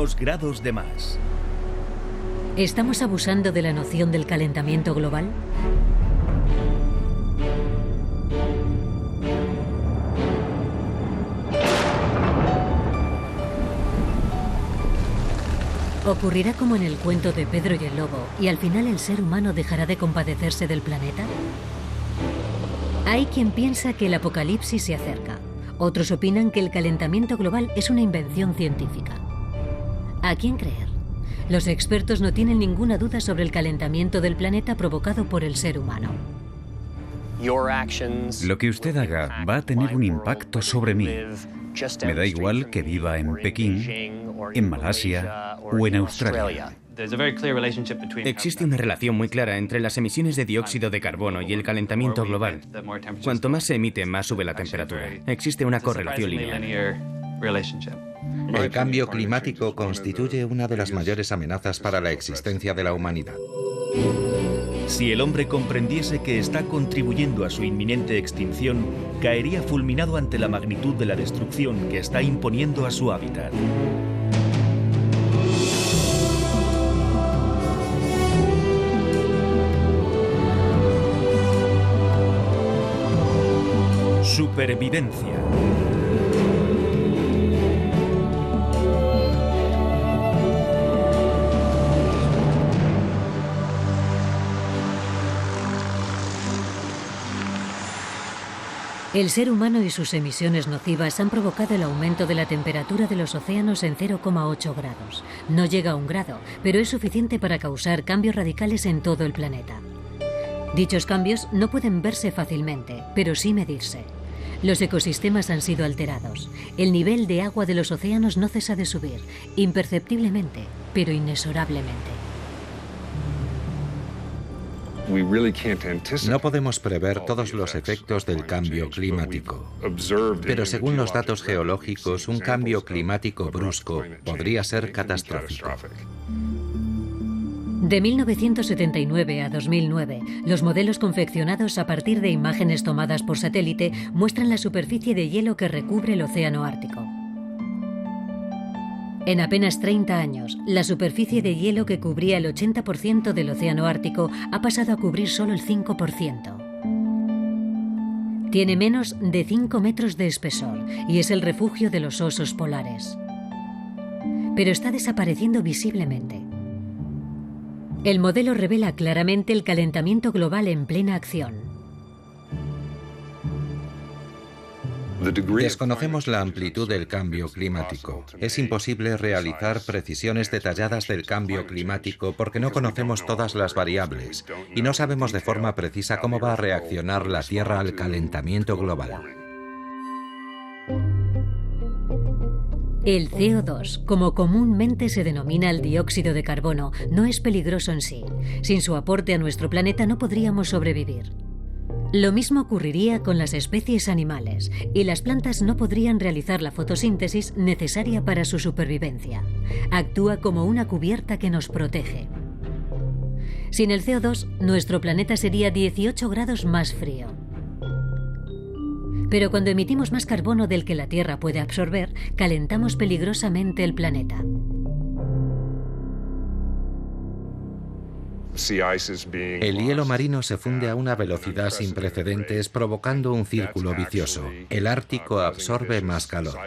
2 grados de más. ¿Estamos abusando de la noción del calentamiento global? ¿Ocurrirá como en el cuento de Pedro y el Lobo, y al final el ser humano dejará de compadecerse del planeta? Hay quien piensa que el apocalipsis se acerca. Otros opinan que el calentamiento global es una invención científica. ¿A quién creer? Los expertos no tienen ninguna duda sobre el calentamiento del planeta provocado por el ser humano. Lo que usted haga va a tener un impacto sobre mí. Me da igual que viva en Pekín, en Malasia o en Australia. Existe una relación muy clara entre las emisiones de dióxido de carbono y el calentamiento global. Cuanto más se emite, más sube la temperatura. Existe una correlación lineal. El cambio climático constituye una de las mayores amenazas para la existencia de la humanidad. Si el hombre comprendiese que está contribuyendo a su inminente extinción, caería fulminado ante la magnitud de la destrucción que está imponiendo a su hábitat. Supervivencia. El ser humano y sus emisiones nocivas han provocado el aumento de la temperatura de los océanos en 0,8 grados. No llega a 1 grado, pero es suficiente para causar cambios radicales en todo el planeta. Dichos cambios no pueden verse fácilmente, pero sí medirse. Los ecosistemas han sido alterados. El nivel de agua de los océanos no cesa de subir, imperceptiblemente, pero inexorablemente. No podemos prever todos los efectos del cambio climático, pero según los datos geológicos, un cambio climático brusco podría ser catastrófico. De 1979 a 2009, los modelos confeccionados a partir de imágenes tomadas por satélite muestran la superficie de hielo que recubre el océano Ártico. En apenas 30 años, la superficie de hielo que cubría el 80% del océano Ártico ha pasado a cubrir solo el 5%. Tiene menos de 5 metros de espesor y es el refugio de los osos polares. Pero está desapareciendo visiblemente. El modelo revela claramente el calentamiento global en plena acción. Desconocemos la amplitud del cambio climático. Es imposible realizar precisiones detalladas del cambio climático porque no conocemos todas las variables y no sabemos de forma precisa cómo va a reaccionar la Tierra al calentamiento global. El CO2, como comúnmente se denomina el dióxido de carbono, no es peligroso en sí. Sin su aporte a nuestro planeta no podríamos sobrevivir. Lo mismo ocurriría con las especies animales, y las plantas no podrían realizar la fotosíntesis necesaria para su supervivencia. Actúa como una cubierta que nos protege. Sin el CO2, nuestro planeta sería 18 grados más frío. Pero cuando emitimos más carbono del que la Tierra puede absorber, calentamos peligrosamente el planeta. El hielo marino se funde a una velocidad sin precedentes, provocando un círculo vicioso. El Ártico absorbe más calor.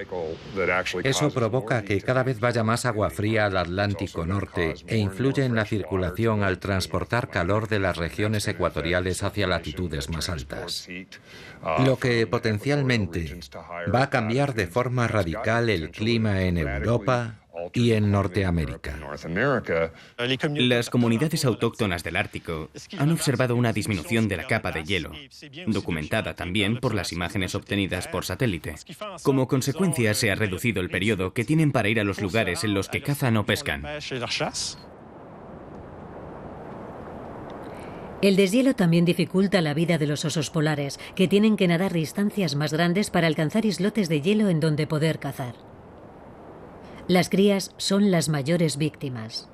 Eso provoca que cada vez vaya más agua fría al Atlántico Norte e influye en la circulación al transportar calor de las regiones ecuatoriales hacia latitudes más altas. Lo que potencialmente va a cambiar de forma radical el clima en Europa y en Norteamérica. Las comunidades autóctonas del Ártico han observado una disminución de la capa de hielo, documentada también por las imágenes obtenidas por satélite. Como consecuencia, se ha reducido el periodo que tienen para ir a los lugares en los que cazan o pescan. El deshielo también dificulta la vida de los osos polares, que tienen que nadar distancias más grandes para alcanzar islotes de hielo en donde poder cazar. Las crías son las mayores víctimas.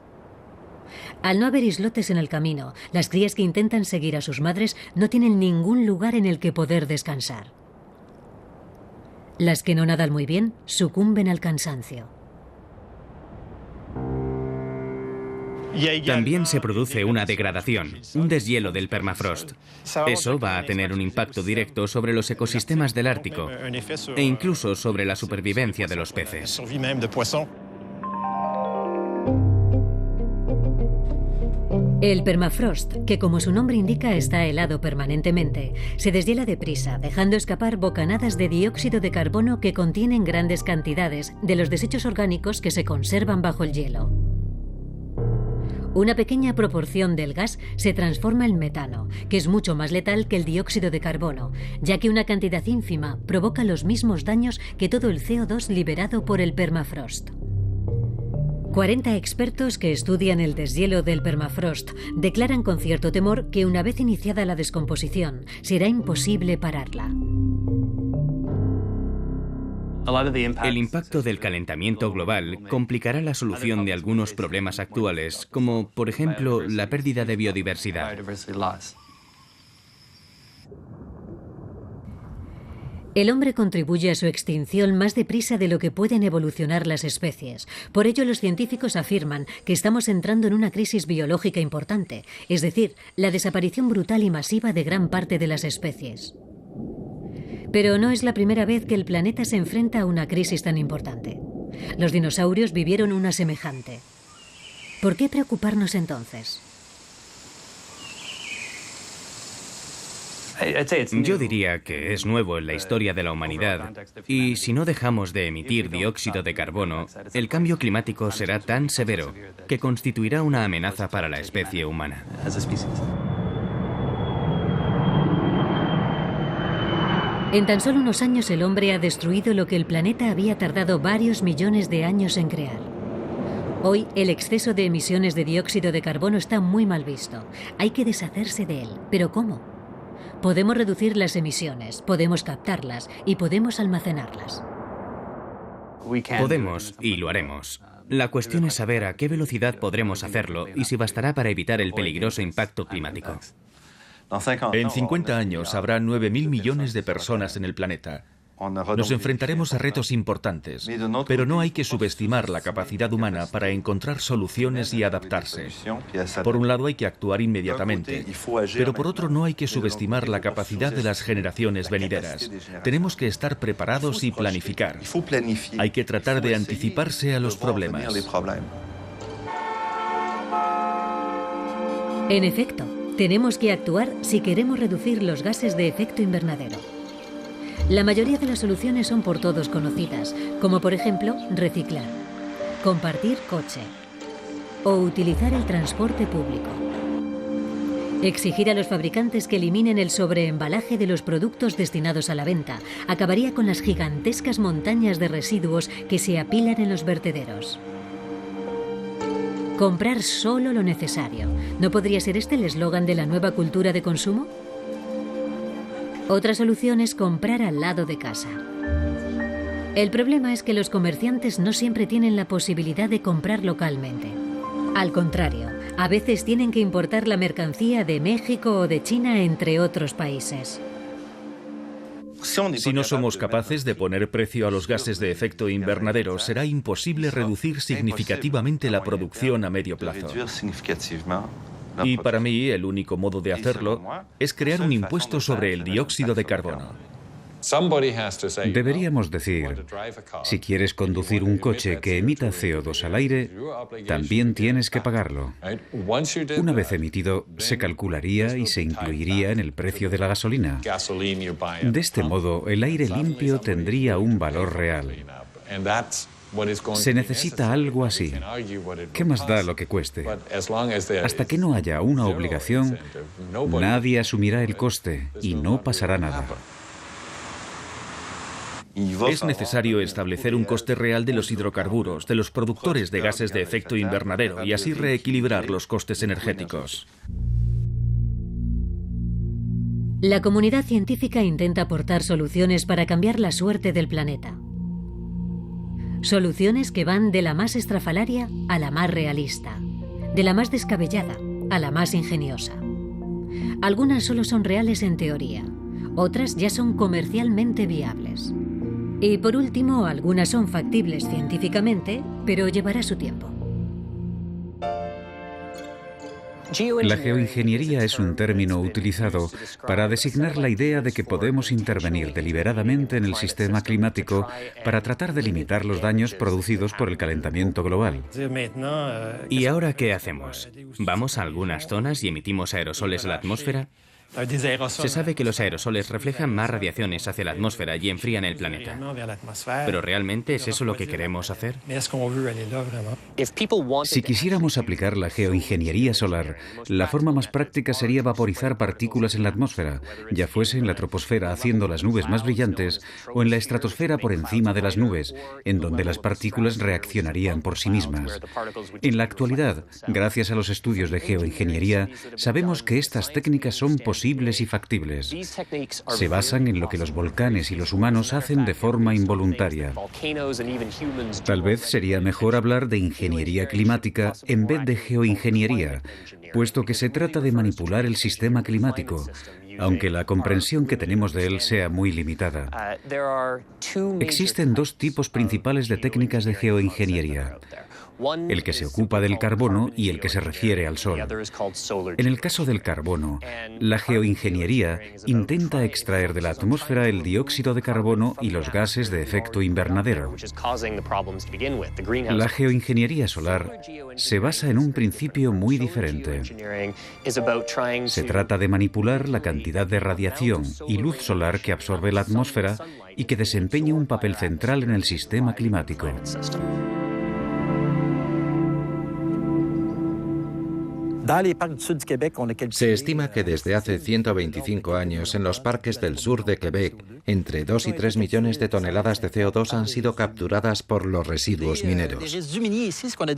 Al no haber islotes en el camino, las crías que intentan seguir a sus madres no tienen ningún lugar en el que poder descansar. Las que no nadan muy bien sucumben al cansancio. También se produce una degradación, un deshielo del permafrost. Eso va a tener un impacto directo sobre los ecosistemas del Ártico e incluso sobre la supervivencia de los peces. El permafrost, que como su nombre indica está helado permanentemente, se deshiela deprisa, dejando escapar bocanadas de dióxido de carbono que contienen grandes cantidades de los desechos orgánicos que se conservan bajo el hielo. Una pequeña proporción del gas se transforma en metano, que es mucho más letal que el dióxido de carbono, ya que una cantidad ínfima provoca los mismos daños que todo el CO2 liberado por el permafrost. 40 expertos que estudian el deshielo del permafrost declaran con cierto temor que una vez iniciada la descomposición, será imposible pararla. El impacto del calentamiento global complicará la solución de algunos problemas actuales, como, por ejemplo, la pérdida de biodiversidad. El hombre contribuye a su extinción más deprisa de lo que pueden evolucionar las especies. Por ello, los científicos afirman que estamos entrando en una crisis biológica importante, es decir, la desaparición brutal y masiva de gran parte de las especies. Pero no es la primera vez que el planeta se enfrenta a una crisis tan importante. Los dinosaurios vivieron una semejante. ¿Por qué preocuparnos entonces? Yo diría que es nuevo en la historia de la humanidad, y si no dejamos de emitir dióxido de carbono, el cambio climático será tan severo que constituirá una amenaza para la especie humana. En tan solo unos años el hombre ha destruido lo que el planeta había tardado varios millones de años en crear. Hoy el exceso de emisiones de dióxido de carbono está muy mal visto. Hay que deshacerse de él. ¿Pero cómo? Podemos reducir las emisiones, podemos captarlas y podemos almacenarlas. Podemos y lo haremos. La cuestión es saber a qué velocidad podremos hacerlo y si bastará para evitar el peligroso impacto climático. En 50 años habrá 9.000 millones de personas en el planeta. Nos enfrentaremos a retos importantes, pero no hay que subestimar la capacidad humana para encontrar soluciones y adaptarse. Por un lado hay que actuar inmediatamente, pero por otro no hay que subestimar la capacidad de las generaciones venideras. Tenemos que estar preparados y planificar. Hay que tratar de anticiparse a los problemas. En efecto, tenemos que actuar si queremos reducir los gases de efecto invernadero. La mayoría de las soluciones son por todos conocidas, como por ejemplo reciclar, compartir coche o utilizar el transporte público. Exigir a los fabricantes que eliminen el sobreembalaje de los productos destinados a la venta acabaría con las gigantescas montañas de residuos que se apilan en los vertederos. Comprar solo lo necesario. ¿No podría ser este el eslogan de la nueva cultura de consumo? Otra solución es comprar al lado de casa. El problema es que los comerciantes no siempre tienen la posibilidad de comprar localmente. Al contrario, a veces tienen que importar la mercancía de México o de China, entre otros países. Si no somos capaces de poner precio a los gases de efecto invernadero, será imposible reducir significativamente la producción a medio plazo. Y para mí, el único modo de hacerlo es crear un impuesto sobre el dióxido de carbono. Deberíamos decir, si quieres conducir un coche que emita CO2 al aire, también tienes que pagarlo. Una vez emitido, se calcularía y se incluiría en el precio de la gasolina. De este modo, el aire limpio tendría un valor real. Se necesita algo así. ¿Qué más da lo que cueste? Hasta que no haya una obligación, nadie asumirá el coste y no pasará nada. Es necesario establecer un coste real de los hidrocarburos, de los productores de gases de efecto invernadero y así reequilibrar los costes energéticos. La comunidad científica intenta aportar soluciones para cambiar la suerte del planeta. Soluciones que van de la más estrafalaria a la más realista, de la más descabellada a la más ingeniosa. Algunas solo son reales en teoría, otras ya son comercialmente viables. Y por último, algunas son factibles científicamente, pero llevará su tiempo. La geoingeniería es un término utilizado para designar la idea de que podemos intervenir deliberadamente en el sistema climático para tratar de limitar los daños producidos por el calentamiento global. ¿Y ahora qué hacemos? ¿Vamos a algunas zonas y emitimos aerosoles a la atmósfera? Se sabe que los aerosoles reflejan más radiaciones hacia la atmósfera y enfrían el planeta. ¿Pero realmente es eso lo que queremos hacer? Si quisiéramos aplicar la geoingeniería solar, la forma más práctica sería vaporizar partículas en la atmósfera, ya fuese en la troposfera haciendo las nubes más brillantes o en la estratosfera por encima de las nubes, en donde las partículas reaccionarían por sí mismas. En la actualidad, gracias a los estudios de geoingeniería, sabemos que estas técnicas son posibles y factibles. Se basan en lo que los volcanes y los humanos hacen de forma involuntaria. Tal vez sería mejor hablar de ingeniería climática en vez de geoingeniería, puesto que se trata de manipular el sistema climático, aunque la comprensión que tenemos de él sea muy limitada. Existen dos tipos principales de técnicas de geoingeniería: el que se ocupa del carbono y el que se refiere al sol. En el caso del carbono, la geoingeniería intenta extraer de la atmósfera el dióxido de carbono y los gases de efecto invernadero. La geoingeniería solar se basa en un principio muy diferente. Se trata de manipular la cantidad de radiación y luz solar que absorbe la atmósfera y que desempeña un papel central en el sistema climático. Se estima que desde hace 125 años en los parques del sur de Quebec, entre 2 y 3 millones de toneladas de CO2 han sido capturadas por los residuos mineros.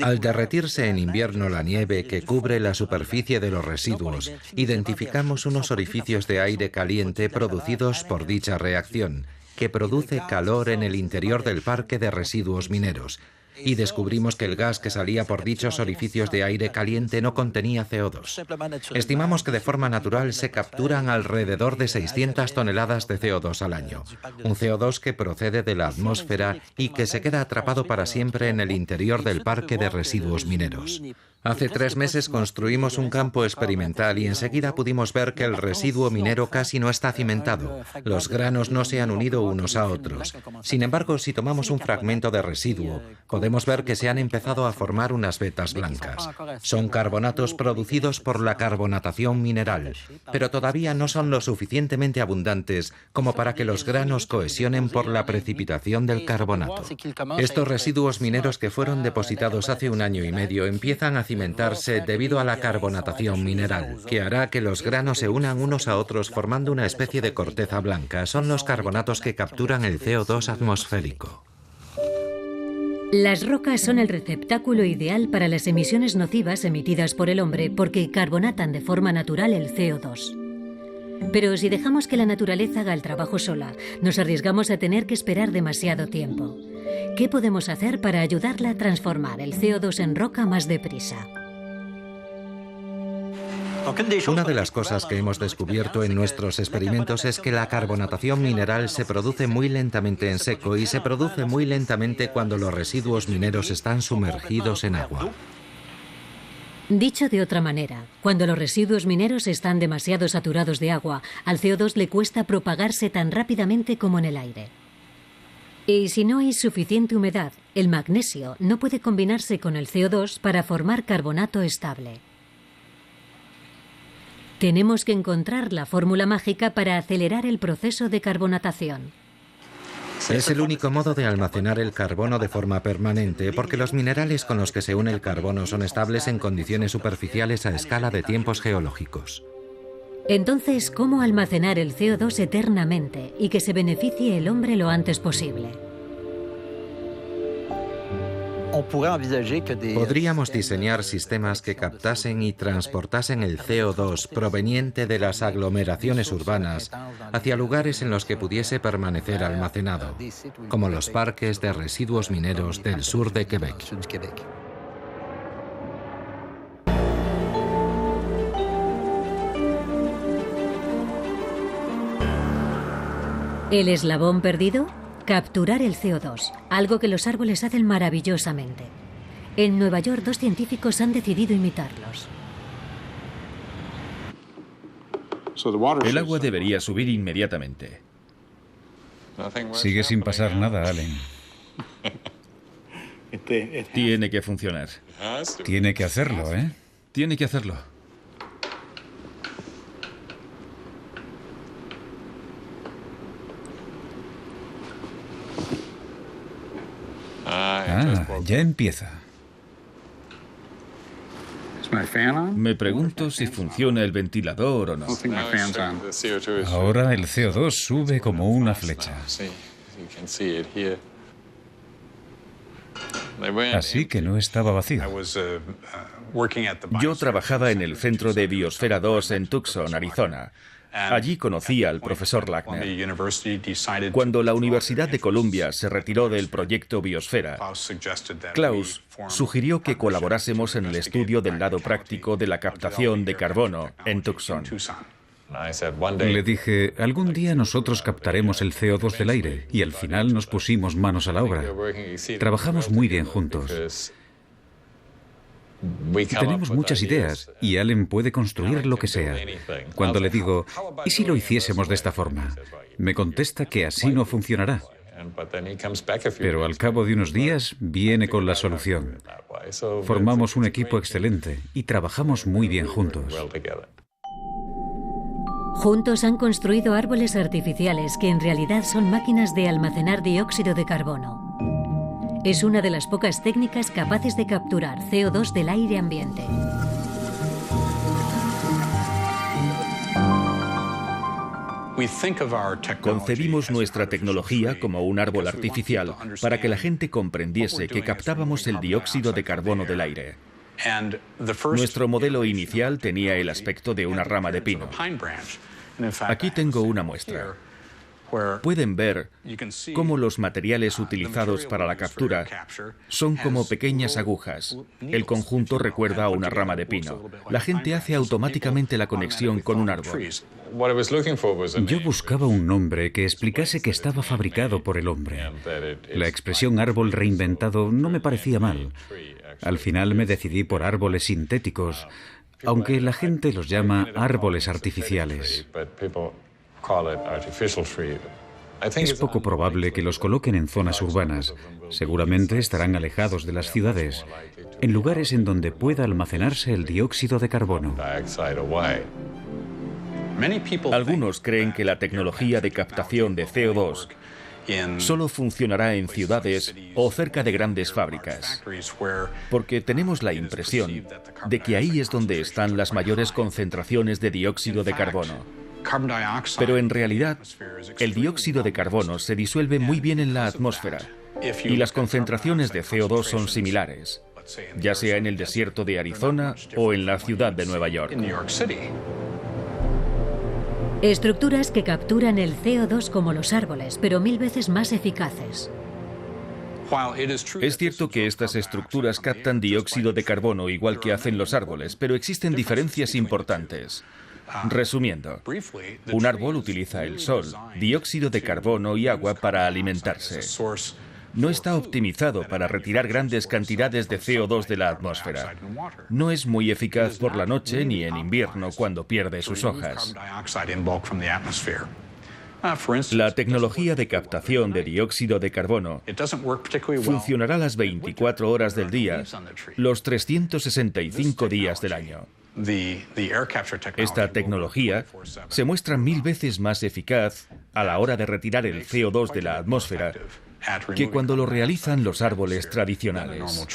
Al derretirse en invierno la nieve que cubre la superficie de los residuos, identificamos unos orificios de aire caliente producidos por dicha reacción, que produce calor en el interior del parque de residuos mineros. Y descubrimos que el gas que salía por dichos orificios de aire caliente no contenía CO2. Estimamos que de forma natural se capturan alrededor de 600 toneladas de CO2 al año. Un CO2 que procede de la atmósfera y que se queda atrapado para siempre en el interior del parque de residuos mineros. Hace 3 meses construimos un campo experimental y enseguida pudimos ver que el residuo minero casi no está cimentado. Los granos no se han unido unos a otros. Sin embargo, si tomamos un fragmento de residuo, podemos ver que se han empezado a formar unas vetas blancas. Son carbonatos producidos por la carbonatación mineral, pero todavía no son lo suficientemente abundantes como para que los granos cohesionen por la precipitación del carbonato. Estos residuos mineros que fueron depositados hace 1 año y medio empiezan a cimentarse debido a la carbonatación mineral, que hará que los granos se unan unos a otros formando una especie de corteza blanca. Son los carbonatos que capturan el CO2 atmosférico. Las rocas son el receptáculo ideal para las emisiones nocivas emitidas por el hombre porque carbonatan de forma natural el CO2. Pero si dejamos que la naturaleza haga el trabajo sola, nos arriesgamos a tener que esperar demasiado tiempo. ¿Qué podemos hacer para ayudarla a transformar el CO2 en roca más deprisa? Una de las cosas que hemos descubierto en nuestros experimentos es que la carbonatación mineral se produce muy lentamente en seco y se produce muy lentamente cuando los residuos mineros están sumergidos en agua. Dicho de otra manera, cuando los residuos mineros están demasiado saturados de agua, al CO2 le cuesta propagarse tan rápidamente como en el aire. Y si no hay suficiente humedad, el magnesio no puede combinarse con el CO2 para formar carbonato estable. Tenemos que encontrar la fórmula mágica para acelerar el proceso de carbonatación. Es el único modo de almacenar el carbono de forma permanente, porque los minerales con los que se une el carbono son estables en condiciones superficiales a escala de tiempos geológicos. Entonces, ¿cómo almacenar el CO2 eternamente y que se beneficie el hombre lo antes posible? Podríamos diseñar sistemas que captasen y transportasen el CO2 proveniente de las aglomeraciones urbanas hacia lugares en los que pudiese permanecer almacenado, como los parques de residuos mineros del sur de Quebec. ¿El eslabón perdido? Capturar el CO2, algo que los árboles hacen maravillosamente. En Nueva York, 2 científicos han decidido imitarlos. El agua debería subir inmediatamente. Sigue sin pasar nada, Allen. Tiene que funcionar. Tiene que hacerlo, ¿eh? Tiene que hacerlo. Ya empieza. Me pregunto si funciona el ventilador o no. Ahora el CO2 sube como una flecha. Así que no estaba vacío. Yo trabajaba en el Centro de Biosfera 2 en Tucson, Arizona. Allí conocí al profesor Lackner. Cuando la Universidad de Columbia se retiró del proyecto Biosfera, Klaus sugirió que colaborásemos en el estudio del lado práctico de la captación de carbono en Tucson. Le dije, algún día nosotros captaremos el CO2 del aire, y al final nos pusimos manos a la obra. Trabajamos muy bien juntos. Tenemos muchas ideas y Allen puede construir lo que sea. Cuando le digo, ¿y si lo hiciésemos de esta forma? Me contesta que así no funcionará. Pero al cabo de unos días viene con la solución. Formamos un equipo excelente y trabajamos muy bien juntos. Juntos han construido árboles artificiales que en realidad son máquinas de almacenar dióxido de carbono. Es una de las pocas técnicas capaces de capturar CO2 del aire ambiente. Concebimos nuestra tecnología como un árbol artificial para que la gente comprendiese que captábamos el dióxido de carbono del aire. Nuestro modelo inicial tenía el aspecto de una rama de pino. Aquí tengo una muestra. Pueden ver cómo los materiales utilizados para la captura son como pequeñas agujas. El conjunto recuerda a una rama de pino. La gente hace automáticamente la conexión con un árbol. Yo buscaba un nombre que explicase que estaba fabricado por el hombre. La expresión árbol reinventado no me parecía mal. Al final me decidí por árboles sintéticos, aunque la gente los llama árboles artificiales. Es poco probable que los coloquen en zonas urbanas. Seguramente estarán alejados de las ciudades, en lugares en donde pueda almacenarse el dióxido de carbono. Algunos creen que la tecnología de captación de CO2 solo funcionará en ciudades o cerca de grandes fábricas, porque tenemos la impresión de que ahí es donde están las mayores concentraciones de dióxido de carbono. Pero en realidad, el dióxido de carbono se disuelve muy bien en la atmósfera y las concentraciones de CO2 son similares, ya sea en el desierto de Arizona o en la ciudad de Nueva York. Estructuras que capturan el CO2 como los árboles, pero 1000 veces más eficaces. Es cierto que estas estructuras captan dióxido de carbono igual que hacen los árboles, pero existen diferencias importantes. Resumiendo, un árbol utiliza el sol, dióxido de carbono y agua para alimentarse. No está optimizado para retirar grandes cantidades de CO2 de la atmósfera. No es muy eficaz por la noche ni en invierno cuando pierde sus hojas. La tecnología de captación de dióxido de carbono funcionará las 24 horas del día, los 365 días del año. Esta tecnología se muestra 1000 veces más eficaz a la hora de retirar el CO2 de la atmósfera que cuando lo realizan los árboles tradicionales.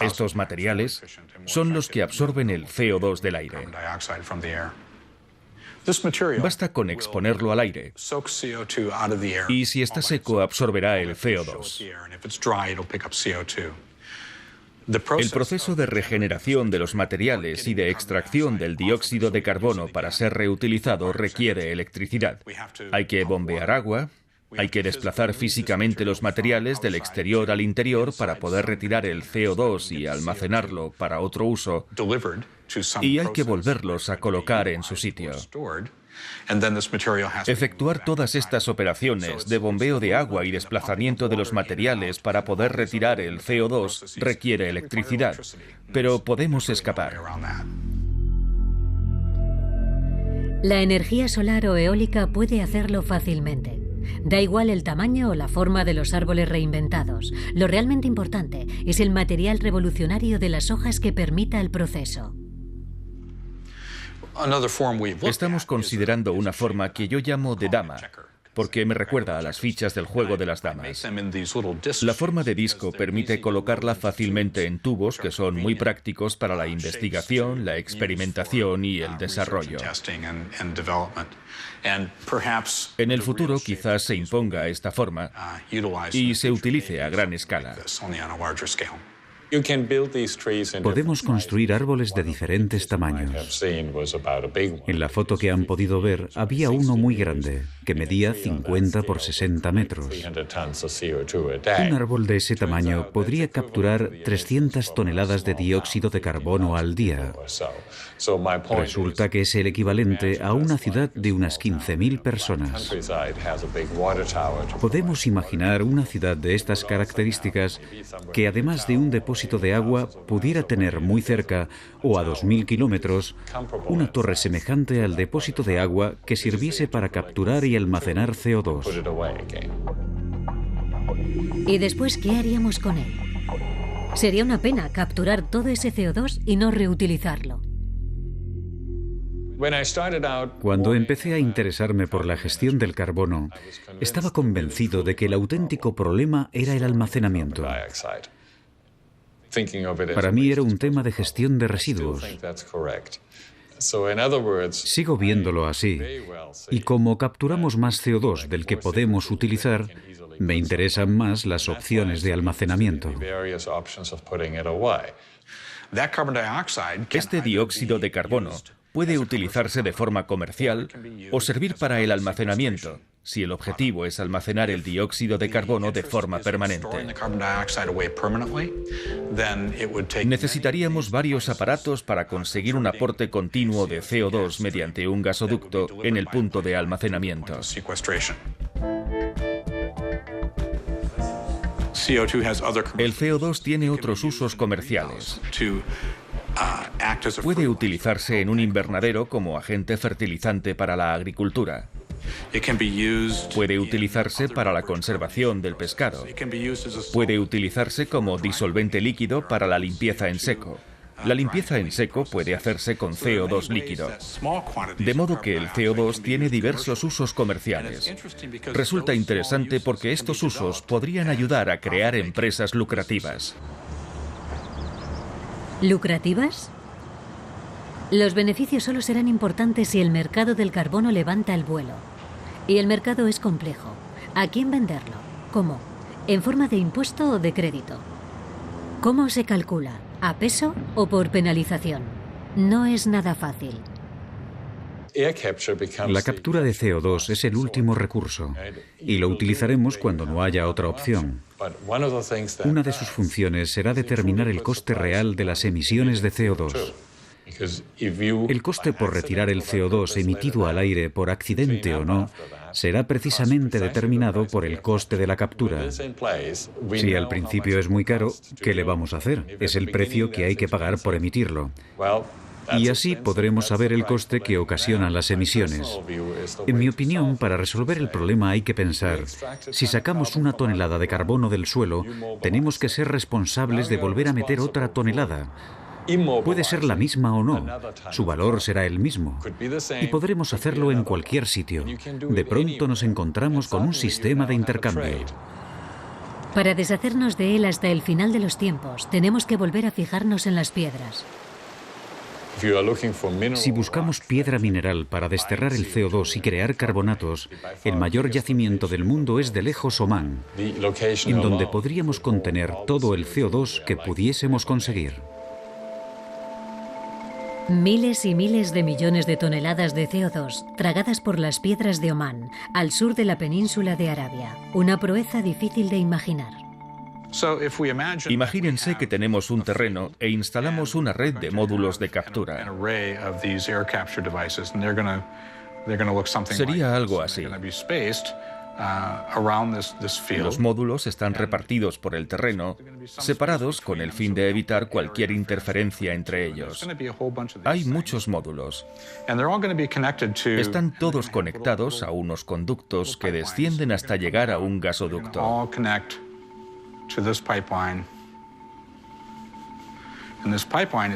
Estos materiales son los que absorben el CO2 del aire. Basta con exponerlo al aire y si está seco absorberá el CO2. El proceso de regeneración de los materiales y de extracción del dióxido de carbono para ser reutilizado requiere electricidad. Hay que bombear agua, hay que desplazar físicamente los materiales del exterior al interior para poder retirar el CO2 y almacenarlo para otro uso, y hay que volverlos a colocar en su sitio. Efectuar todas estas operaciones de bombeo de agua y desplazamiento de los materiales para poder retirar el CO2 requiere electricidad, pero podemos escapar. La energía solar o eólica puede hacerlo fácilmente. Da igual el tamaño o la forma de los árboles reinventados. Lo realmente importante es el material revolucionario de las hojas que permita el proceso. Estamos considerando una forma que yo llamo de dama, porque me recuerda a las fichas del juego de las damas. La forma de disco permite colocarla fácilmente en tubos que son muy prácticos para la investigación, la experimentación y el desarrollo. En el futuro quizás se imponga esta forma y se utilice a gran escala. Podemos construir árboles de diferentes tamaños. En la foto que han podido ver, había uno muy grande, que medía 50 por 60 metros. Un árbol de ese tamaño podría capturar 300 toneladas de dióxido de carbono al día. Resulta que es el equivalente a una ciudad de unas 15.000 personas. Podemos imaginar una ciudad de estas características que, además de un depósito de agua, pudiera tener muy cerca, o a 2.000 kilómetros, una torre semejante al depósito de agua que sirviese para capturar y almacenar CO2. ¿Y después qué haríamos con él? Sería una pena capturar todo ese CO2 y no reutilizarlo. Cuando empecé a interesarme por la gestión del carbono, estaba convencido de que el auténtico problema era el almacenamiento. Para mí era un tema de gestión de residuos. Sigo viéndolo así, y como capturamos más CO2 del que podemos utilizar, me interesan más las opciones de almacenamiento. Este dióxido de carbono puede utilizarse de forma comercial o servir para el almacenamiento, si el objetivo es almacenar el dióxido de carbono de forma permanente. Necesitaríamos varios aparatos para conseguir un aporte continuo de CO2 mediante un gasoducto en el punto de almacenamiento. El CO2 tiene otros usos comerciales. Puede utilizarse en un invernadero como agente fertilizante para la agricultura. Puede utilizarse para la conservación del pescado. Puede utilizarse como disolvente líquido para la limpieza en seco. La limpieza en seco puede hacerse con CO2 líquido. De modo que el CO2 tiene diversos usos comerciales. Resulta interesante porque estos usos podrían ayudar a crear empresas lucrativas. ¿Lucrativas? Los beneficios solo serán importantes si el mercado del carbono levanta el vuelo. Y el mercado es complejo. ¿A quién venderlo? ¿Cómo? ¿En forma de impuesto o de crédito? ¿Cómo se calcula? ¿A peso o por penalización? No es nada fácil. La captura de CO2 es el último recurso y lo utilizaremos cuando no haya otra opción. Una de sus funciones será determinar el coste real de las emisiones de CO2. El coste por retirar el CO2 emitido al aire por accidente o no será precisamente determinado por el coste de la captura. Si al principio es muy caro, ¿qué le vamos a hacer? Es el precio que hay que pagar por emitirlo. Y así podremos saber el coste que ocasionan las emisiones. En mi opinión, para resolver el problema hay que pensar, si sacamos una tonelada de carbono del suelo, tenemos que ser responsables de volver a meter otra tonelada. Puede ser la misma o no, su valor será el mismo, y podremos hacerlo en cualquier sitio. De pronto nos encontramos con un sistema de intercambio. Para deshacernos de él hasta el final de los tiempos, tenemos que volver a fijarnos en las piedras. Si buscamos piedra mineral para desterrar el CO2 y crear carbonatos, el mayor yacimiento del mundo es de lejos Omán, en donde podríamos contener todo el CO2 que pudiésemos conseguir. Miles y miles de millones de toneladas de CO2 tragadas por las piedras de Omán, al sur de la península de Arabia. Una proeza difícil de imaginar. Imagínense que tenemos un terreno e instalamos una red de módulos de captura. Sería algo así. Los módulos están repartidos por el terreno, separados con el fin de evitar cualquier interferencia entre ellos. Hay muchos módulos. Están todos conectados a unos conductos que descienden hasta llegar a un gasoducto.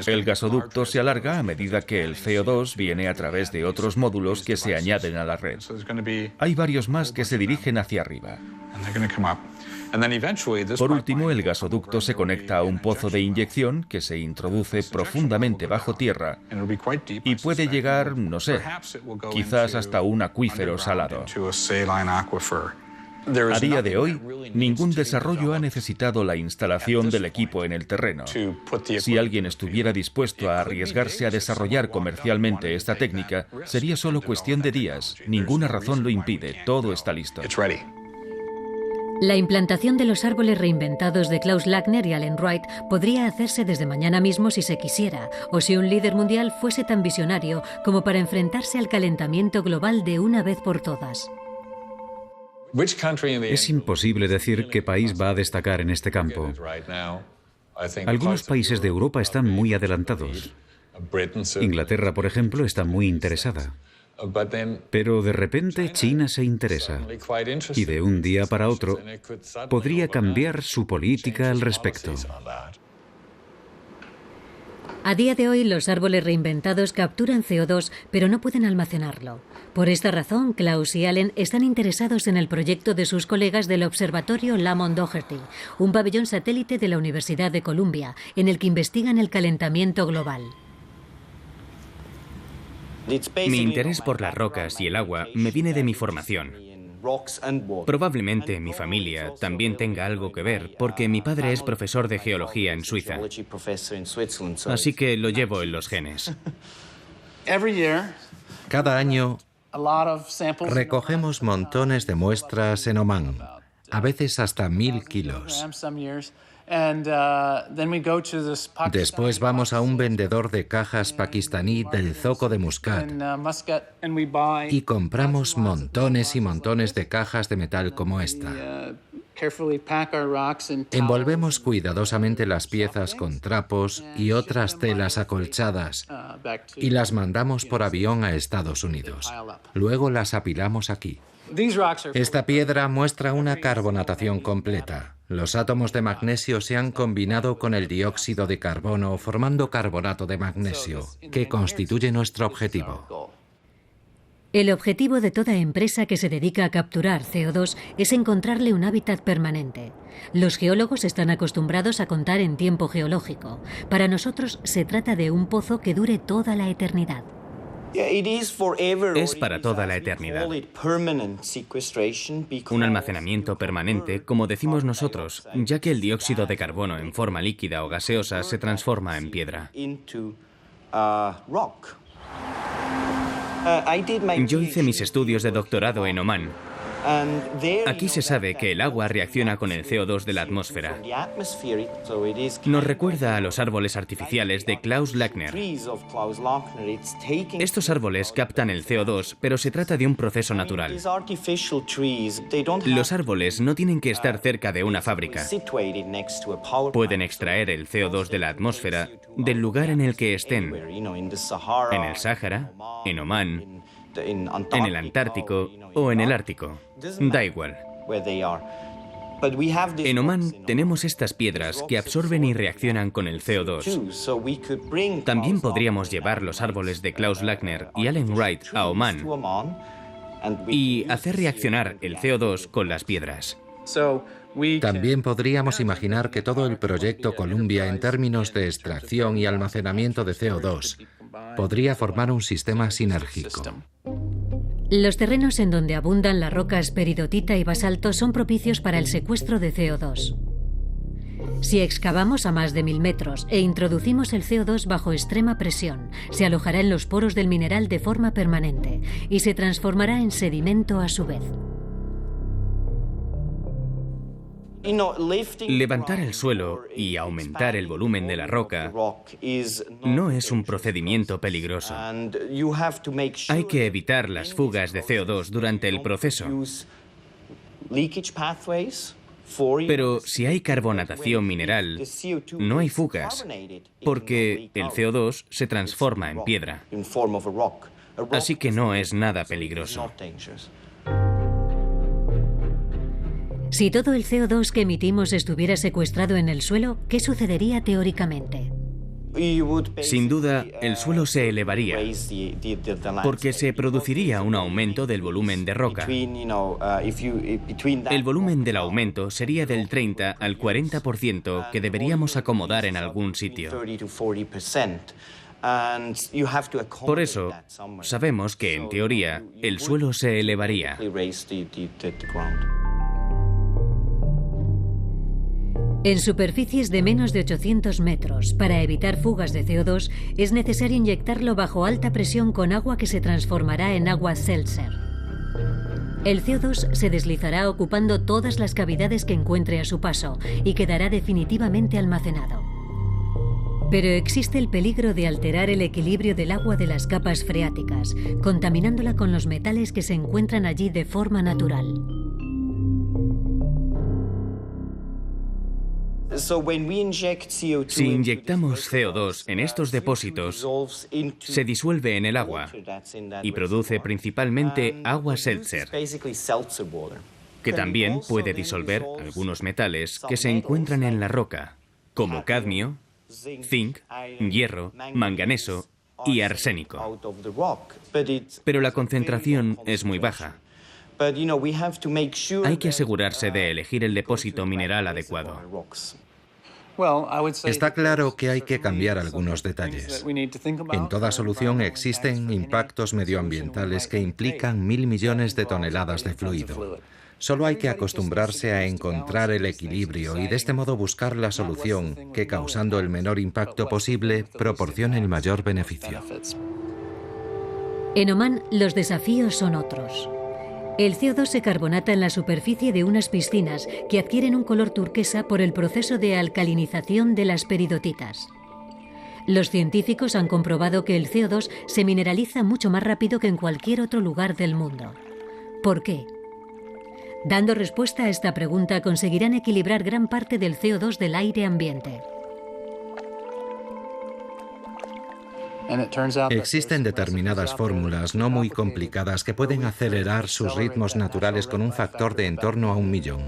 El gasoducto se alarga a medida que el CO2 viene a través de otros módulos que se añaden a la red. Hay varios más que se dirigen hacia arriba. Por último, el gasoducto se conecta a un pozo de inyección que se introduce profundamente bajo tierra y puede llegar, no sé, quizás hasta un acuífero salado. A día de hoy, ningún desarrollo ha necesitado la instalación del equipo en el terreno. Si alguien estuviera dispuesto a arriesgarse a desarrollar comercialmente esta técnica, sería solo cuestión de días. Ninguna razón lo impide. Todo está listo. La implantación de los árboles reinventados de Klaus Lackner y Alan Wright podría hacerse desde mañana mismo si se quisiera, o si un líder mundial fuese tan visionario como para enfrentarse al calentamiento global de una vez por todas. Es imposible decir qué país va a destacar en este campo. Algunos países de Europa están muy adelantados. Inglaterra, por ejemplo, está muy interesada. Pero de repente China se interesa y de un día para otro podría cambiar su política al respecto. A día de hoy, los árboles reinventados capturan CO2, pero no pueden almacenarlo. Por esta razón, Klaus y Allen están interesados en el proyecto de sus colegas del Observatorio Lamont Doherty, un pabellón satélite de la Universidad de Columbia, en el que investigan el calentamiento global. Mi interés por las rocas y el agua me viene de mi formación. Probablemente mi familia también tenga algo que ver, porque mi padre es profesor de geología en Suiza. Así que lo llevo en los genes. Cada año recogemos montones de muestras en Omán, a veces hasta 1000 kilos. Después vamos a un vendedor de cajas pakistaní del zoco de Muscat y compramos montones y montones de cajas de metal como esta. Envolvemos cuidadosamente las piezas con trapos y otras telas acolchadas y las mandamos por avión a Estados Unidos. Luego las apilamos aquí. Esta piedra muestra una carbonatación completa. Los átomos de magnesio se han combinado con el dióxido de carbono formando carbonato de magnesio, que constituye nuestro objetivo. El objetivo de toda empresa que se dedica a capturar CO2 es encontrarle un hábitat permanente. Los geólogos están acostumbrados a contar en tiempo geológico. Para nosotros se trata de un pozo que dure toda la eternidad. Es para toda la eternidad. Un almacenamiento permanente, como decimos nosotros, ya que el dióxido de carbono en forma líquida o gaseosa se transforma en piedra. Yo hice mis estudios de doctorado en Omán. Aquí se sabe que el agua reacciona con el CO2 de la atmósfera. Nos recuerda a los árboles artificiales de Klaus Lackner. Estos árboles captan el CO2, pero se trata de un proceso natural. Los árboles no tienen que estar cerca de una fábrica. Pueden extraer el CO2 de la atmósfera del lugar en el que estén. En el Sáhara, en Omán, en el Antártico o en el Ártico. Da igual. En Omán tenemos estas piedras que absorben y reaccionan con el CO2. También podríamos llevar los árboles de Klaus Lackner y Alan Wright a Omán y hacer reaccionar el CO2 con las piedras. También podríamos imaginar que todo el proyecto Columbia en términos de extracción y almacenamiento de CO2 podría formar un sistema sinérgico. Los terrenos en donde abundan las rocas peridotita y basalto son propicios para el secuestro de CO2. Si excavamos a más de 1000 metros e introducimos el CO2 bajo extrema presión, se alojará en los poros del mineral de forma permanente y se transformará en sedimento a su vez. Levantar el suelo y aumentar el volumen de la roca no es un procedimiento peligroso. Hay que evitar las fugas de CO2 durante el proceso. Pero si hay carbonatación mineral, no hay fugas, porque el CO2 se transforma en piedra. Así que no es nada peligroso. Si todo el CO2 que emitimos estuviera secuestrado en el suelo, ¿qué sucedería teóricamente? Sin duda, el suelo se elevaría, porque se produciría un aumento del volumen de roca. El volumen del aumento sería del 30 al 40% que deberíamos acomodar en algún sitio. Por eso, sabemos que, en teoría, el suelo se elevaría. En superficies de menos de 800 metros, para evitar fugas de CO2, es necesario inyectarlo bajo alta presión con agua que se transformará en agua seltzer. El CO2 se deslizará ocupando todas las cavidades que encuentre a su paso y quedará definitivamente almacenado. Pero existe el peligro de alterar el equilibrio del agua de las capas freáticas, contaminándola con los metales que se encuentran allí de forma natural. Si inyectamos CO2 en estos depósitos, se disuelve en el agua y produce principalmente agua seltzer, que también puede disolver algunos metales que se encuentran en la roca, como cadmio, zinc, hierro, manganeso y arsénico. Pero la concentración es muy baja. Hay que asegurarse de elegir el depósito mineral adecuado. Está claro que hay que cambiar algunos detalles. En toda solución existen impactos medioambientales que implican 1.000 millones de toneladas de fluido. Solo hay que acostumbrarse a encontrar el equilibrio y de este modo buscar la solución que, causando el menor impacto posible, proporcione el mayor beneficio. En Omán, los desafíos son otros. El CO2 se carbonata en la superficie de unas piscinas que adquieren un color turquesa por el proceso de alcalinización de las peridotitas. Los científicos han comprobado que el CO2 se mineraliza mucho más rápido que en cualquier otro lugar del mundo. ¿Por qué? Dando respuesta a esta pregunta, conseguirán equilibrar gran parte del CO2 del aire ambiente. Existen determinadas fórmulas no muy complicadas que pueden acelerar sus ritmos naturales con un factor de en torno a 1 millón.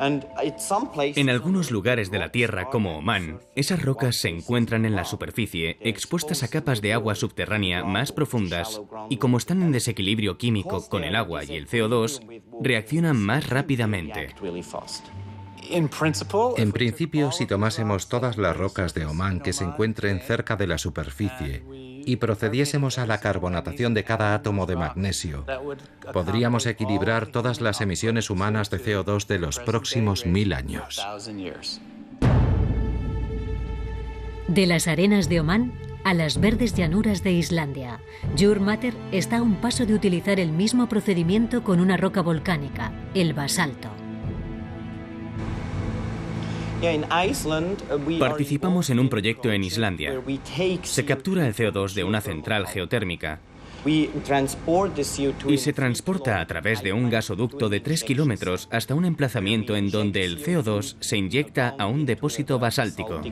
En algunos lugares de la Tierra, como Omán, esas rocas se encuentran en la superficie, expuestas a capas de agua subterránea más profundas, y como están en desequilibrio químico con el agua y el CO2, reaccionan más rápidamente. En principio, si tomásemos todas las rocas de Omán que se encuentren cerca de la superficie y procediésemos a la carbonatación de cada átomo de magnesio, podríamos equilibrar todas las emisiones humanas de CO2 de los próximos 1000 años. De las arenas de Omán a las verdes llanuras de Islandia, Jurmater está a un paso de utilizar el mismo procedimiento con una roca volcánica, el basalto. Participamos en un proyecto en Islandia. Se captura el CO2 de una central geotérmica y se transporta a través de un gasoducto de 3 kilómetros hasta un emplazamiento en donde el CO2 se inyecta a un depósito basáltico.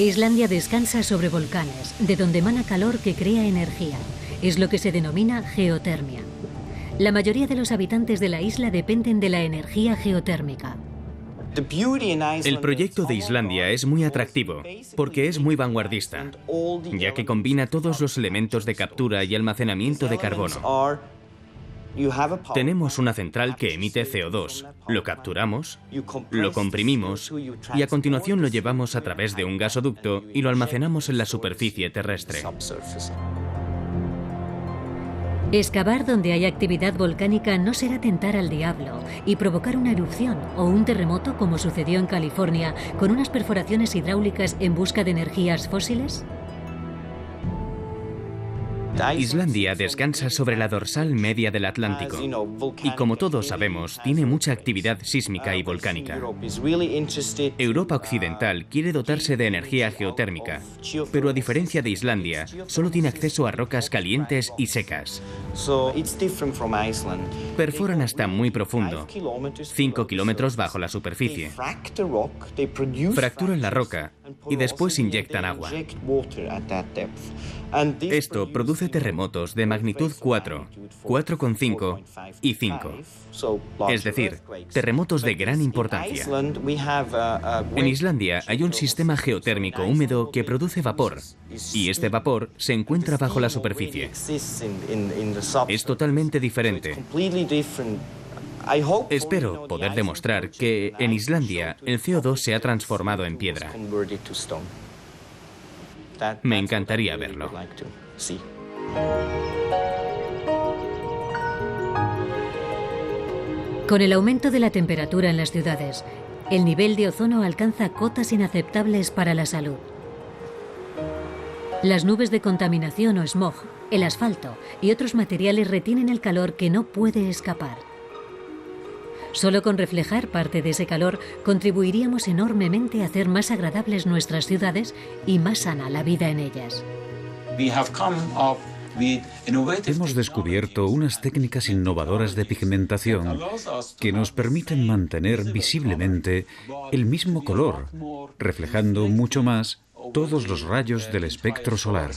Islandia descansa sobre volcanes, de donde emana calor que crea energía. Es lo que se denomina geotermia. La mayoría de los habitantes de la isla dependen de la energía geotérmica. El proyecto de Islandia es muy atractivo porque es muy vanguardista, ya que combina todos los elementos de captura y almacenamiento de carbono. Tenemos una central que emite CO2, lo capturamos, lo comprimimos y a continuación lo llevamos a través de un gasoducto y lo almacenamos en la superficie terrestre. Excavar donde hay actividad volcánica no será tentar al diablo y provocar una erupción o un terremoto como sucedió en California con unas perforaciones hidráulicas en busca de energías fósiles. Islandia descansa sobre la dorsal media del Atlántico y, como todos sabemos, tiene mucha actividad sísmica y volcánica. Europa Occidental quiere dotarse de energía geotérmica, pero a diferencia de Islandia, solo tiene acceso a rocas calientes y secas. Perforan hasta muy profundo, 5 kilómetros bajo la superficie. Fracturan la roca y después inyectan agua. Esto produce terremotos de magnitud 4, 4,5 y 5. Es decir, terremotos de gran importancia. En Islandia hay un sistema geotérmico húmedo que produce vapor, y este vapor se encuentra bajo la superficie. Es totalmente diferente. Espero poder demostrar que en Islandia el CO2 se ha transformado en piedra. Me encantaría verlo. Con el aumento de la temperatura en las ciudades, el nivel de ozono alcanza cotas inaceptables para la salud. Las nubes de contaminación o smog, el asfalto y otros materiales retienen el calor que no puede escapar. Solo con reflejar parte de ese calor contribuiríamos enormemente a hacer más agradables nuestras ciudades y más sana la vida en ellas. Hemos descubierto unas técnicas innovadoras de pigmentación que nos permiten mantener visiblemente el mismo color, reflejando mucho más todos los rayos del espectro solar.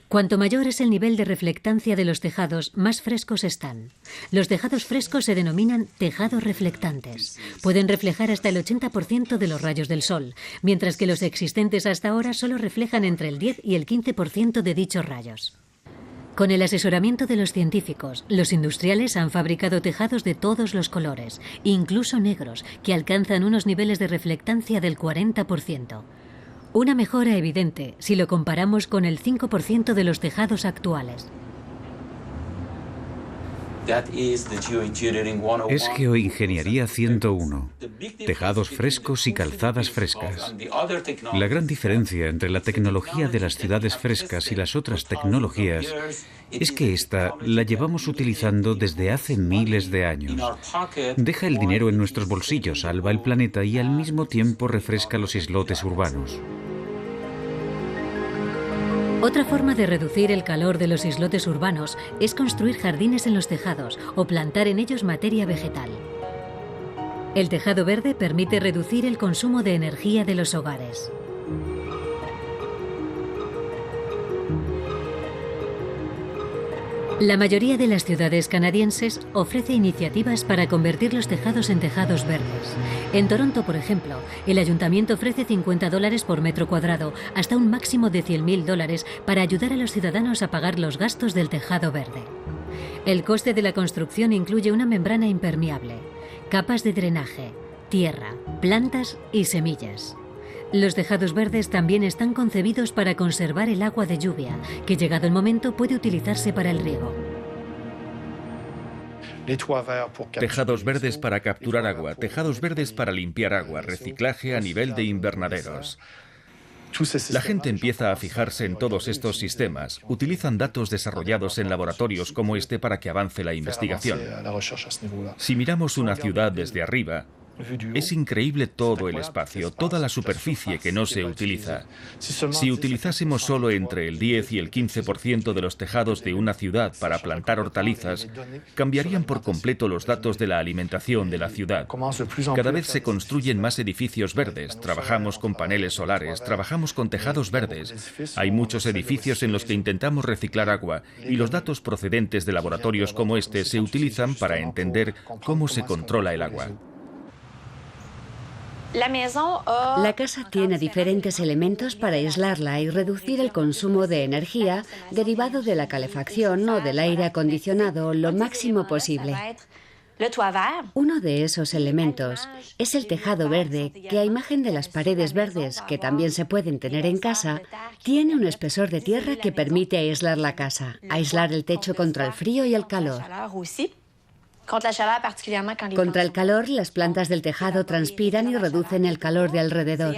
Cuanto mayor es el nivel de reflectancia de los tejados, más frescos están. Los tejados frescos se denominan tejados reflectantes. Pueden reflejar hasta el 80% de los rayos del sol, mientras que los existentes hasta ahora solo reflejan entre el 10 y el 15% de dichos rayos. Con el asesoramiento de los científicos, los industriales han fabricado tejados de todos los colores, incluso negros, que alcanzan unos niveles de reflectancia del 40%. Una mejora evidente si lo comparamos con el 5% de los tejados actuales. Es Geoingeniería 101, tejados frescos y calzadas frescas. La gran diferencia entre la tecnología de las ciudades frescas y las otras tecnologías es que esta la llevamos utilizando desde hace miles de años. Deja el dinero en nuestros bolsillos, salva el planeta y al mismo tiempo refresca los islotes urbanos. Otra forma de reducir el calor de los islotes urbanos es construir jardines en los tejados o plantar en ellos materia vegetal. El tejado verde permite reducir el consumo de energía de los hogares. La mayoría de las ciudades canadienses ofrece iniciativas para convertir los tejados en tejados verdes. En Toronto, por ejemplo, el ayuntamiento ofrece $50 por metro cuadrado, hasta un máximo de $100.000 para ayudar a los ciudadanos a pagar los gastos del tejado verde. El coste de la construcción incluye una membrana impermeable, capas de drenaje, tierra, plantas y semillas. Los tejados verdes también están concebidos para conservar el agua de lluvia, que llegado el momento puede utilizarse para el riego. Tejados verdes para capturar agua, tejados verdes para limpiar agua, reciclaje a nivel de invernaderos. La gente empieza a fijarse en todos estos sistemas. Utilizan datos desarrollados en laboratorios como este para que avance la investigación. Si miramos una ciudad desde arriba, es increíble todo el espacio, toda la superficie que no se utiliza. Si utilizásemos solo entre el 10 y el 15% de los tejados de una ciudad para plantar hortalizas, cambiarían por completo los datos de la alimentación de la ciudad. Cada vez se construyen más edificios verdes, trabajamos con paneles solares, trabajamos con tejados verdes. Hay muchos edificios en los que intentamos reciclar agua y los datos procedentes de laboratorios como este se utilizan para entender cómo se controla el agua. La casa tiene diferentes elementos para aislarla y reducir el consumo de energía derivado de la calefacción o del aire acondicionado lo máximo posible. Uno de esos elementos es el tejado verde, que a imagen de las paredes verdes, que también se pueden tener en casa, tiene un espesor de tierra que permite aislar la casa, aislar el techo contra el frío y el calor. Contra el calor, las plantas del tejado transpiran y reducen el calor de alrededor.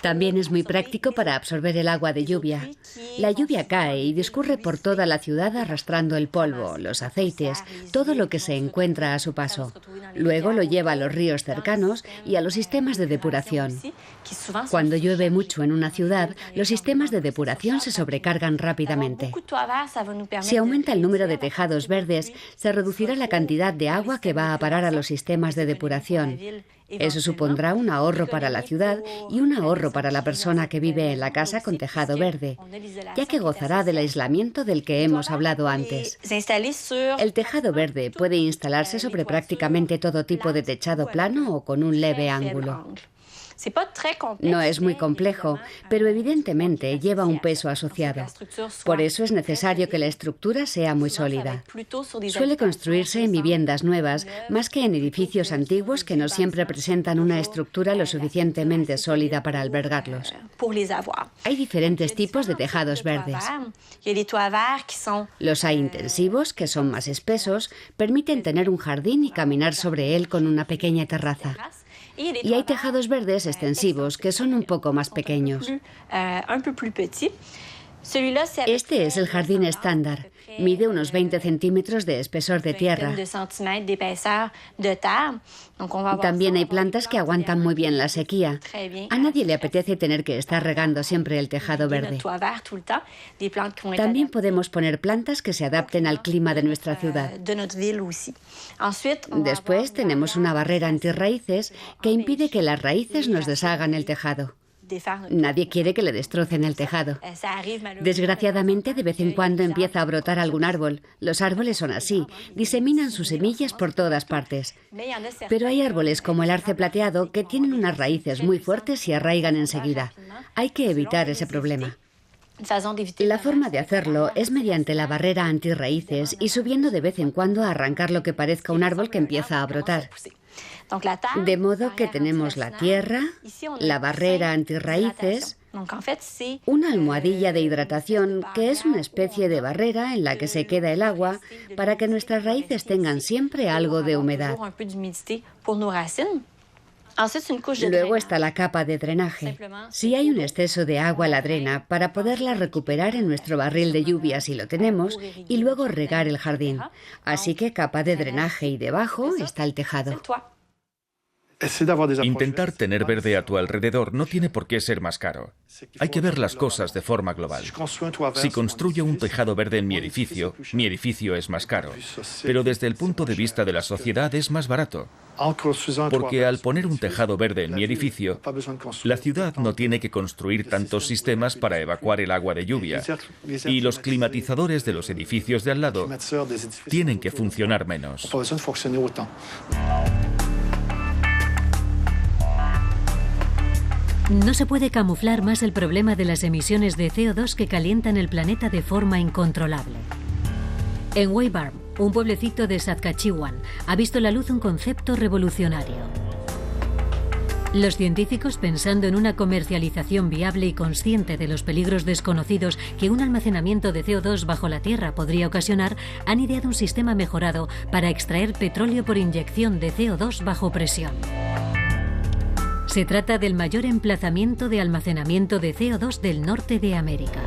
También es muy práctico para absorber el agua de lluvia. La lluvia cae y discurre por toda la ciudad arrastrando el polvo, los aceites, todo lo que se encuentra a su paso. Luego lo lleva a los ríos cercanos y a los sistemas de depuración. Cuando llueve mucho en una ciudad, los sistemas de depuración se sobrecargan rápidamente. Si aumenta el número de tejados verdes, se reducirá la cantidad de agua que va a parar a los sistemas de depuración. Eso supondrá un ahorro para la ciudad y un ahorro para la persona que vive en la casa con tejado verde, ya que gozará del aislamiento del que hemos hablado antes. El tejado verde puede instalarse sobre prácticamente todo tipo de techado plano o con un leve ángulo. No es muy complejo, pero evidentemente lleva un peso asociado. Por eso es necesario que la estructura sea muy sólida. Suele construirse en viviendas nuevas, más que en edificios antiguos que no siempre presentan una estructura lo suficientemente sólida para albergarlos. Hay diferentes tipos de tejados verdes. Los hay intensivos, que son más espesos, permiten tener un jardín y caminar sobre él con una pequeña terraza. Y hay tejados verdes extensivos, que son un poco más pequeños. Este es el jardín estándar. Mide unos 20 centímetros de espesor de tierra. También hay plantas que aguantan muy bien la sequía. A nadie le apetece tener que estar regando siempre el tejado verde. También podemos poner plantas que se adapten al clima de nuestra ciudad. Después tenemos una barrera antirraíces que impide que las raíces nos deshagan el tejado. Nadie quiere que le destrocen el tejado. Desgraciadamente, de vez en cuando empieza a brotar algún árbol. Los árboles son así, diseminan sus semillas por todas partes. Pero hay árboles como el arce plateado que tienen unas raíces muy fuertes y arraigan enseguida. Hay que evitar ese problema. La forma de hacerlo es mediante la barrera antirraíces y subiendo de vez en cuando a arrancar lo que parezca un árbol que empieza a brotar. De modo que tenemos la tierra, la barrera antirraíces, una almohadilla de hidratación que es una especie de barrera en la que se queda el agua para que nuestras raíces tengan siempre algo de humedad. Luego está la capa de drenaje. Si hay un exceso de agua, la drena para poderla recuperar en nuestro barril de lluvia si lo tenemos y luego regar el jardín. Así que capa de drenaje y debajo está el tejado. Intentar tener verde a tu alrededor no tiene por qué ser más caro. Hay que ver las cosas de forma global. Si construyo un tejado verde en mi edificio es más caro. Pero desde el punto de vista de la sociedad es más barato. Porque al poner un tejado verde en mi edificio, la ciudad no tiene que construir tantos sistemas para evacuar el agua de lluvia. Y los climatizadores de los edificios de al lado tienen que funcionar menos. No se puede camuflar más el problema de las emisiones de CO2 que calientan el planeta de forma incontrolable. En Weibarm, un pueblecito de Saskatchewan, ha visto la luz un concepto revolucionario. Los científicos, pensando en una comercialización viable y consciente de los peligros desconocidos que un almacenamiento de CO2 bajo la tierra podría ocasionar, han ideado un sistema mejorado para extraer petróleo por inyección de CO2 bajo presión. Se trata del mayor emplazamiento de almacenamiento de CO2 del norte de América.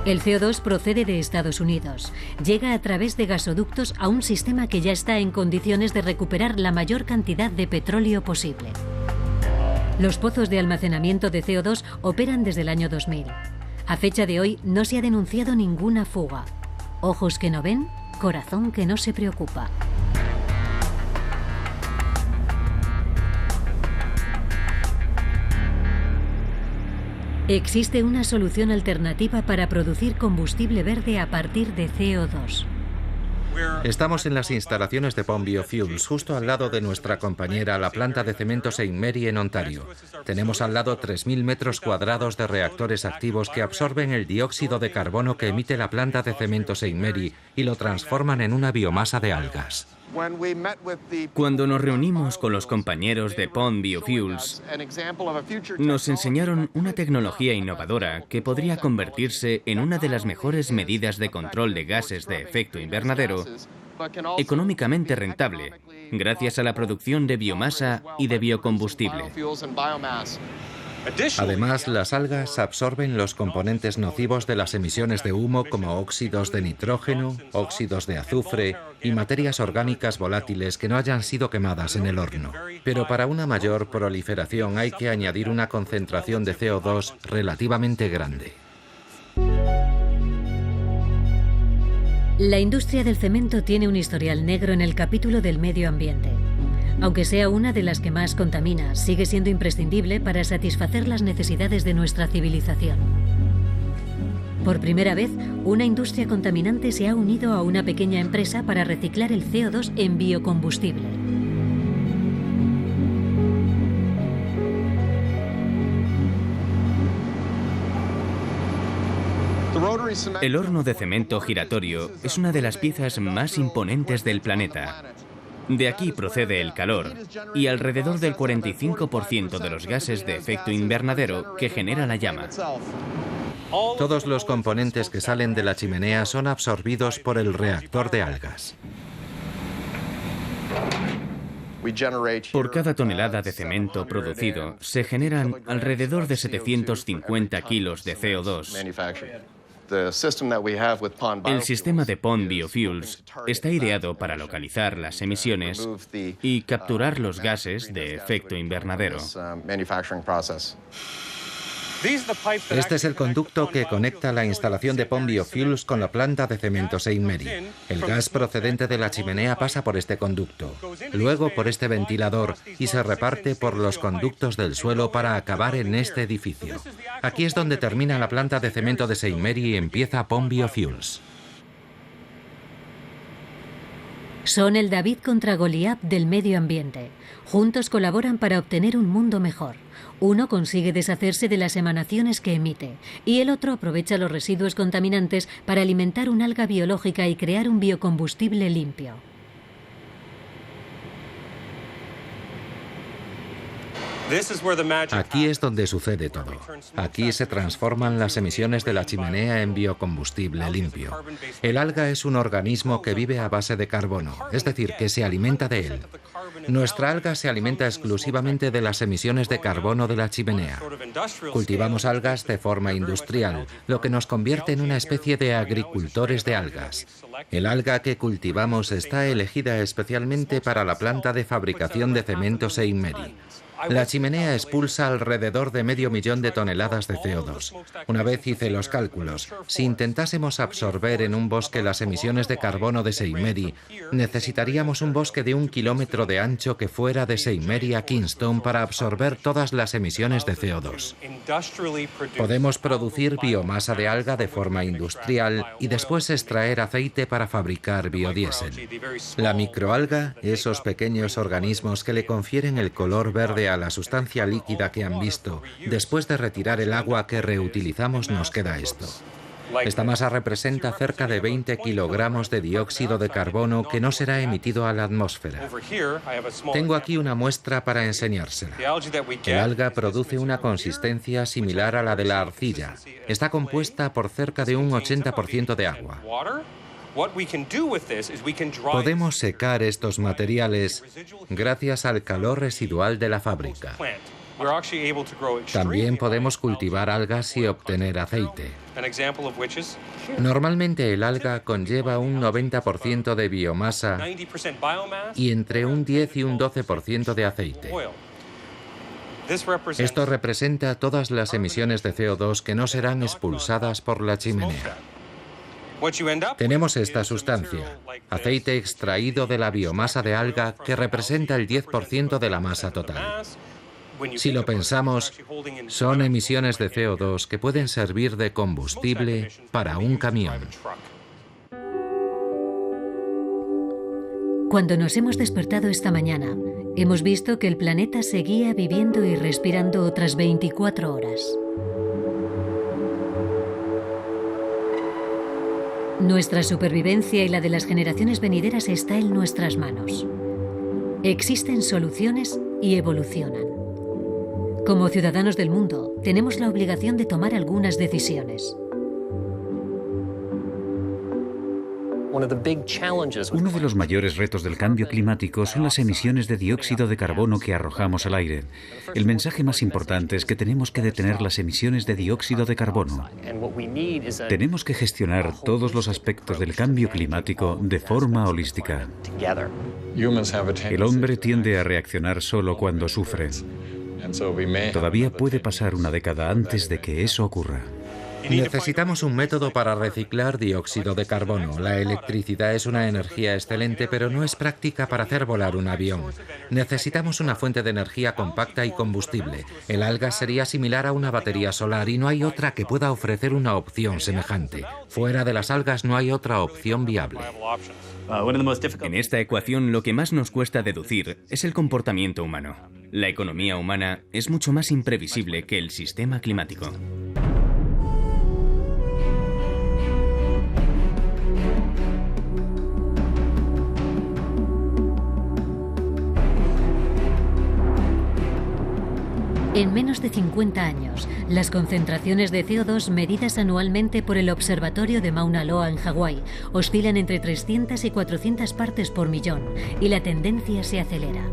El CO2 procede de Estados Unidos. Llega a través de gasoductos a un sistema que ya está en condiciones de recuperar la mayor cantidad de petróleo posible. Los pozos de almacenamiento de CO2 operan desde el año 2000. A fecha de hoy no se ha denunciado ninguna fuga. Ojos que no ven, corazón que no se preocupa. Existe una solución alternativa para producir combustible verde a partir de CO2. Estamos en las instalaciones de Pond Biofuels, justo al lado de nuestra compañera, la planta de cemento St. Mary en Ontario. Tenemos al lado 3.000 metros cuadrados de reactores activos que absorben el dióxido de carbono que emite la planta de cemento St. Mary y lo transforman en una biomasa de algas. Cuando nos reunimos con los compañeros de Pond Biofuels, nos enseñaron una tecnología innovadora que podría convertirse en una de las mejores medidas de control de gases de efecto invernadero económicamente rentable, gracias a la producción de biomasa y de biocombustible. Además, las algas absorben los componentes nocivos de las emisiones de humo como óxidos de nitrógeno, óxidos de azufre y materias orgánicas volátiles que no hayan sido quemadas en el horno. Pero para una mayor proliferación hay que añadir una concentración de CO2 relativamente grande. La industria del cemento tiene un historial negro en el capítulo del medio ambiente. Aunque sea una de las que más contamina, sigue siendo imprescindible para satisfacer las necesidades de nuestra civilización. Por primera vez, una industria contaminante se ha unido a una pequeña empresa para reciclar el CO2 en biocombustible. El horno de cemento giratorio es una de las piezas más imponentes del planeta. De aquí procede el calor y alrededor del 45% de los gases de efecto invernadero que genera la llama. Todos los componentes que salen de la chimenea son absorbidos por el reactor de algas. Por cada tonelada de cemento producido, se generan alrededor de 750 kilos de CO2. El sistema de Pond Biofuels está ideado para localizar las emisiones y capturar los gases de efecto invernadero. Este es el conducto que conecta la instalación de Pond Biofuels con la planta de cemento St. Mary. El gas procedente de la chimenea pasa por este conducto, luego por este ventilador y se reparte por los conductos del suelo para acabar en este edificio. Aquí es donde termina la planta de cemento de St. Mary y empieza Pond Biofuels. Son el David contra Goliat del medio ambiente. Juntos colaboran para obtener un mundo mejor. Uno consigue deshacerse de las emanaciones que emite y el otro aprovecha los residuos contaminantes para alimentar un alga biológica y crear un biocombustible limpio. Aquí es donde sucede todo. Aquí se transforman las emisiones de la chimenea en biocombustible limpio. El alga es un organismo que vive a base de carbono, es decir, que se alimenta de él. Nuestra alga se alimenta exclusivamente de las emisiones de carbono de la chimenea. Cultivamos algas de forma industrial, lo que nos convierte en una especie de agricultores de algas. El alga que cultivamos está elegida especialmente para la planta de fabricación de cemento St. Mary. La chimenea expulsa alrededor de 500.000 de toneladas de CO2. Una vez hice los cálculos, si intentásemos absorber en un bosque las emisiones de carbono de St. Mary, necesitaríamos un bosque de 1 kilómetro de ancho que fuera de St. Mary a Kingston para absorber todas las emisiones de CO2. Podemos producir biomasa de alga de forma industrial y después extraer aceite para fabricar biodiesel. La microalga, esos pequeños organismos que le confieren el color verde a la sustancia líquida que han visto, después de retirar el agua que reutilizamos nos queda esto. Esta masa representa cerca de 20 kilogramos de dióxido de carbono que no será emitido a la atmósfera. Tengo aquí una muestra para enseñársela. El alga produce una consistencia similar a la de la arcilla. Está compuesta por cerca de un 80% de agua. Podemos secar estos materiales gracias al calor residual de la fábrica. También podemos cultivar algas y obtener aceite. Normalmente el alga conlleva un 90% de biomasa y entre un 10 y un 12% de aceite. Esto representa todas las emisiones de CO2 que no serán expulsadas por la chimenea. Tenemos esta sustancia, aceite extraído de la biomasa de alga que representa el 10% de la masa total. Si lo pensamos, son emisiones de CO2 que pueden servir de combustible para un camión. Cuando nos hemos despertado esta mañana, hemos visto que el planeta seguía viviendo y respirando otras 24 horas. Nuestra supervivencia y la de las generaciones venideras está en nuestras manos. Existen soluciones y evolucionan. Como ciudadanos del mundo, tenemos la obligación de tomar algunas decisiones. Uno de los mayores retos del cambio climático son las emisiones de dióxido de carbono que arrojamos al aire. El mensaje más importante es que tenemos que detener las emisiones de dióxido de carbono. Tenemos que gestionar todos los aspectos del cambio climático de forma holística. El hombre tiende a reaccionar solo cuando sufre. Todavía puede pasar una década antes de que eso ocurra. Necesitamos un método para reciclar dióxido de carbono. La electricidad es una energía excelente, pero no es práctica para hacer volar un avión. Necesitamos una fuente de energía compacta y combustible. El alga sería similar a una batería solar y no hay otra que pueda ofrecer una opción semejante. Fuera de las algas no hay otra opción viable. En esta ecuación lo que más nos cuesta deducir es el comportamiento humano. La economía humana es mucho más imprevisible que el sistema climático. En menos de 50 años, las concentraciones de CO2 medidas anualmente por el Observatorio de Mauna Loa en Hawái oscilan entre 300 y 400 partes por millón y la tendencia se acelera.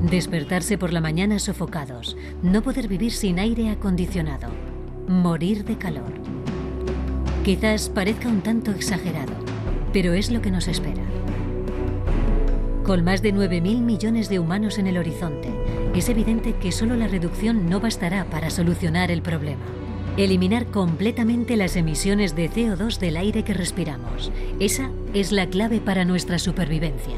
Despertarse por la mañana sofocados, no poder vivir sin aire acondicionado, morir de calor. Quizás parezca un tanto exagerado, pero es lo que nos espera. Con más de 9.000 millones de humanos en el horizonte, es evidente que solo la reducción no bastará para solucionar el problema. Eliminar completamente las emisiones de CO2 del aire que respiramos. Esa es la clave para nuestra supervivencia.